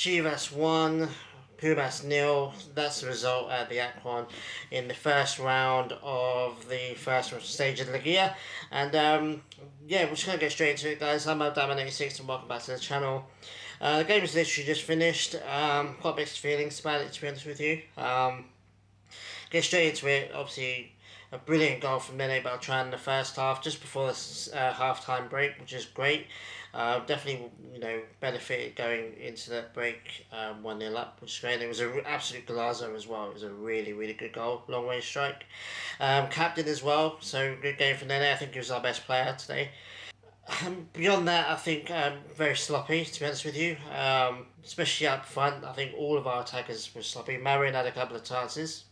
Chivas 1, Pumas nil. That's the result at the Aquan in the first round of the first stage of the Liga. And yeah, we're just going to get straight into it, guys. I'm Dominator6 and welcome back to the channel. The game is literally just finished. Quite mixed feelings about it, to be honest with you. Get straight into it. Obviously, a brilliant goal from Nene Beltran in the first half, just before the half-time break, which is great. Definitely, benefited going into that break 1-0 up, which is great. It was an absolute golazo as well. It was a really, really good goal, long-range strike. Captain as well, so good game for Nene. I think he was our best player today. Beyond that, I think very sloppy, to be honest with you. Especially up front, I think all of our attackers were sloppy. Marin had a couple of chances.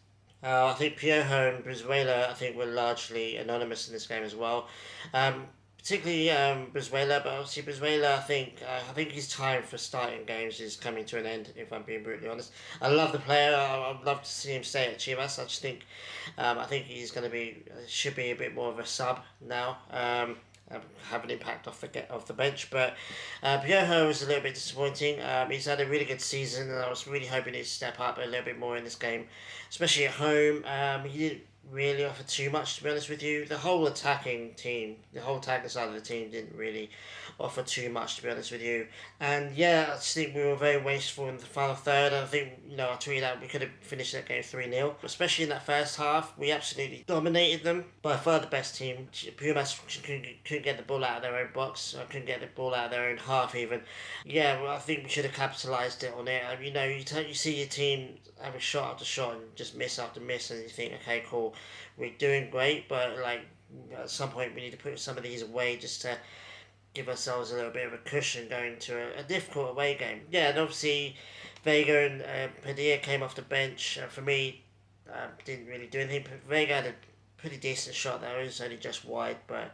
I think Piojo and Brizuela, I think, were largely anonymous in this game as well. Particularly Brizuela, but obviously Brizuela, I think his time for starting games is coming to an end, if I'm being brutally honest. I love the player. I'd love to see him stay at Chivas. I think he's going to should be a bit more of a sub now. Have an impact off the bench, but Piojo was a little bit disappointing. He's had a really good season, and I was really hoping he'd step up a little bit more in this game, especially at home. He didn't really offer too much, to be honest with you. The whole attacking side of the team didn't really offer too much, to be honest with you. And yeah, I just think we were very wasteful in the final third. I think, I tweeted out we could have finished that game 3-0, especially in that first half. We absolutely dominated them. By far the best team. Pumas couldn't get the ball out of their own box. Couldn't get the ball out of their own half even. Yeah, well, I think we should have capitalised it on it. You see your team having shot after shot and just miss after miss, and you think, okay, cool, we're doing great, but at some point we need to put some of these away just to give ourselves a little bit of a cushion going to a difficult away game. Yeah, and obviously Vega and Padilla came off the bench. For me, didn't really do anything. Vega had a pretty decent shot there. It was only just wide, but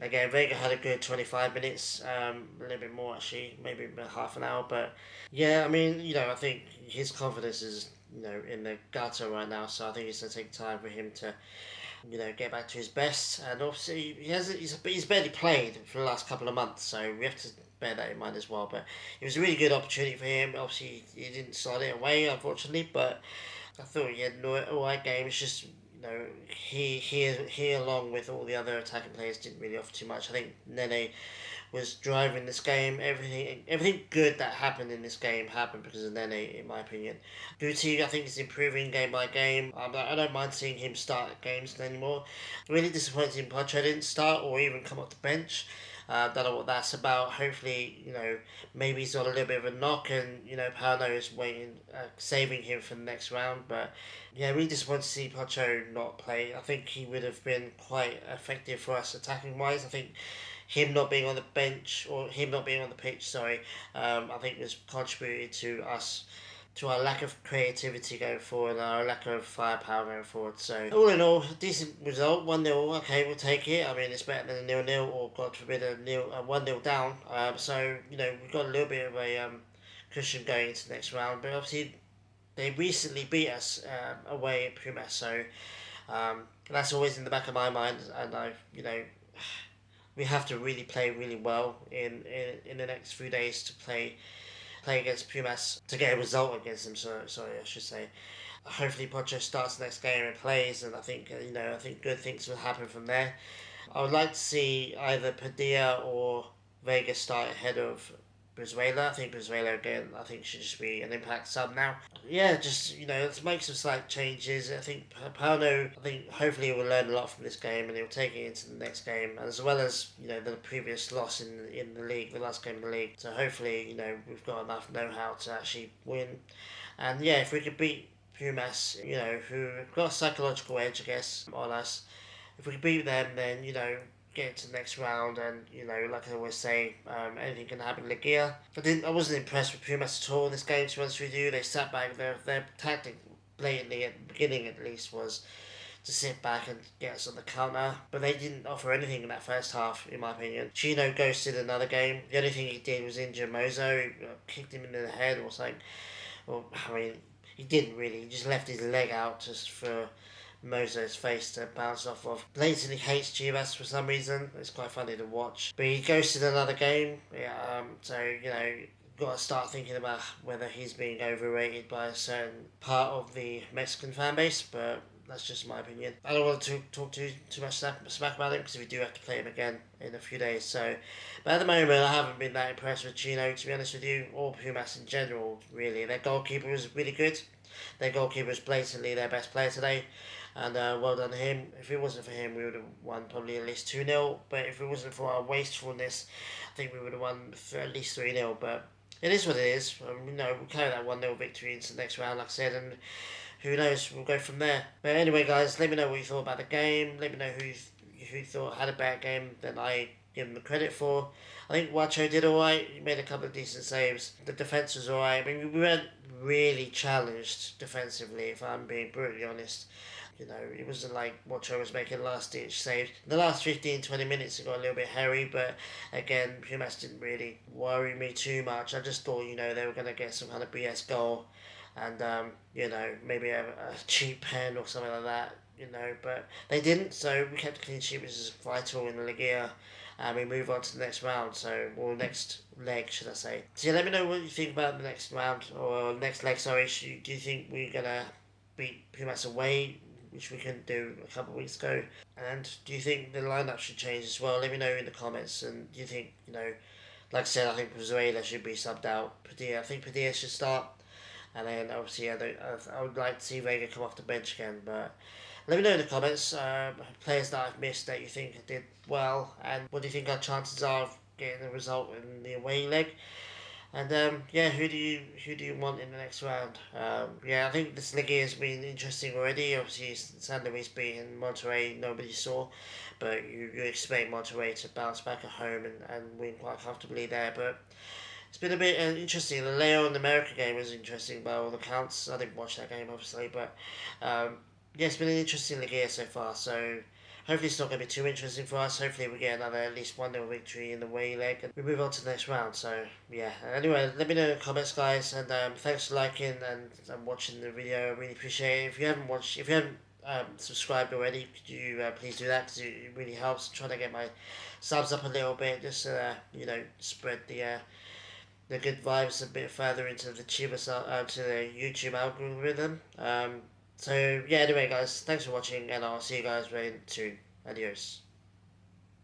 again, Vega had a good 25 minutes, a little bit more actually, maybe about half an hour. But yeah, I think his confidence is in the gutter right now, so I think it's going to take time for him to get back to his best. And obviously, he's barely played for the last couple of months, so we have to bear that in mind as well. But it was a really good opportunity for him. Obviously, he didn't slide it away, unfortunately, but I thought he had an alright game. It's just, he along with all the other attacking players didn't really offer too much. I think Nene was driving this game. Everything good that happened in this game happened because of Nene, in my opinion. Guti, I think, is improving game by game. I don't mind seeing him start games anymore. Really disappointing Pacho didn't start or even come off the bench. Don't know what that's about. Hopefully, maybe he's got a little bit of a knock and, Pauno is saving him for the next round. But, yeah, really disappointed to see Pacho not play. I think he would have been quite effective for us attacking-wise. I think him not being on the bench, or him not being on the pitch, sorry, I think has contributed to our lack of creativity going forward and our lack of firepower going forward. So, all in all, decent result, 1-0, okay, we'll take it. It's better than a 0-0, or God forbid a 1-0 down. So, we've got a little bit of a cushion going into the next round, but obviously they recently beat us away at Pumas, so that's always in the back of my mind, and we have to really play really well in the next few days to play against Pumas, to get a result against them. Sorry, I should say. Hopefully Pocho starts the next game and plays, and I think good things will happen from there. I would like to see either Padilla or Vega start ahead of Brizuela. I think Brizuela again, should just be an impact sub now. Yeah, just, let's make some slight changes. I think Pauno, hopefully will learn a lot from this game and he'll take it into the next game, as well as, the previous loss in the league, the last game of the league. So hopefully, we've got enough know-how to actually win. And yeah, if we could beat Pumas, who've got a psychological edge, I guess, on us, if we could beat them, then, get to the next round, and like I always say, anything can happen in Ligia. I wasn't impressed with Pumas at all in this game, to be honest with you. They sat back. Their tactic blatantly at the beginning at least was to sit back and get us on the counter, but they didn't offer anything in that first half, in my opinion. Chino ghosted another game. The only thing he did was injure Mozo. He kicked him in the head or something. He didn't really. He just left his leg out just for Mozo's face to bounce off of. Blatantly hates Chivas for some reason. It's quite funny to watch. But he ghosted another game. Yeah, so, got to start thinking about whether he's being overrated by a certain part of the Mexican fan base, but that's just my opinion. I don't want to talk too much smack about him because we do have to play him again in a few days. So, but at the moment, I haven't been that impressed with Chino, to be honest with you, or Pumas in general. Really, their goalkeeper was really good. Their goalkeeper was blatantly their best player today, and well done to him. If it wasn't for him, we would have won probably at least 2-0. But if it wasn't for our wastefulness, I think we would have won for at least 3-0. But it is what it is. We'll carry that 1-0 victory into the next round, like I said, and who knows, we'll go from there. But anyway, guys, let me know what you thought about the game. Let me know who thought had a bad game than I give him the credit for. I think Wacho did alright. He made a couple of decent saves. The defence was alright. I mean, we weren't really challenged defensively, if I'm being brutally honest. It wasn't like Wacho was making last ditch saves. The last 15-20 minutes it got a little bit hairy, but again, Pumas didn't really worry me too much. I just thought, they were going to get some kind of BS goal and, maybe a cheap pen or something like that, but they didn't, so we kept a clean sheet, which is vital in the Liga. And we move on to the next round, or next leg, should I say. So yeah, let me know what you think about the next round, or next leg, sorry. Do you think we're going to beat Pumas away, which we couldn't do a couple of weeks ago? And do you think the lineup should change as well? Let me know in the comments. And do you think, like I said, I think Venezuela should be subbed out. Padilla, I think Padilla should start. And then obviously I would like to see Vega come off the bench again, but let me know in the comments players that I've missed that you think did well, and what do you think our chances are of getting a result in the away leg. And who do you want in the next round? I think this league has been interesting already. Obviously, San Luis beating Monterrey, nobody saw, but you expect Monterrey to bounce back at home and win quite comfortably there. But it's been a bit interesting. The Leo and America game was interesting by all accounts. I didn't watch that game, obviously, but it's been an interesting league so far. So hopefully it's not going to be too interesting for us. Hopefully we get another at least 1-0 victory in the away leg and we move on to the next round. So yeah. Anyway, let me know in the comments, guys, and thanks for liking and watching the video. I really appreciate it. If you haven't subscribed already, could you please do that, because it really helps. I'm trying to get my subs up a little bit, just spread the good vibes a bit further into the to the YouTube algorithm. Anyway, guys, thanks for watching, and I'll see you guys very soon. Adios.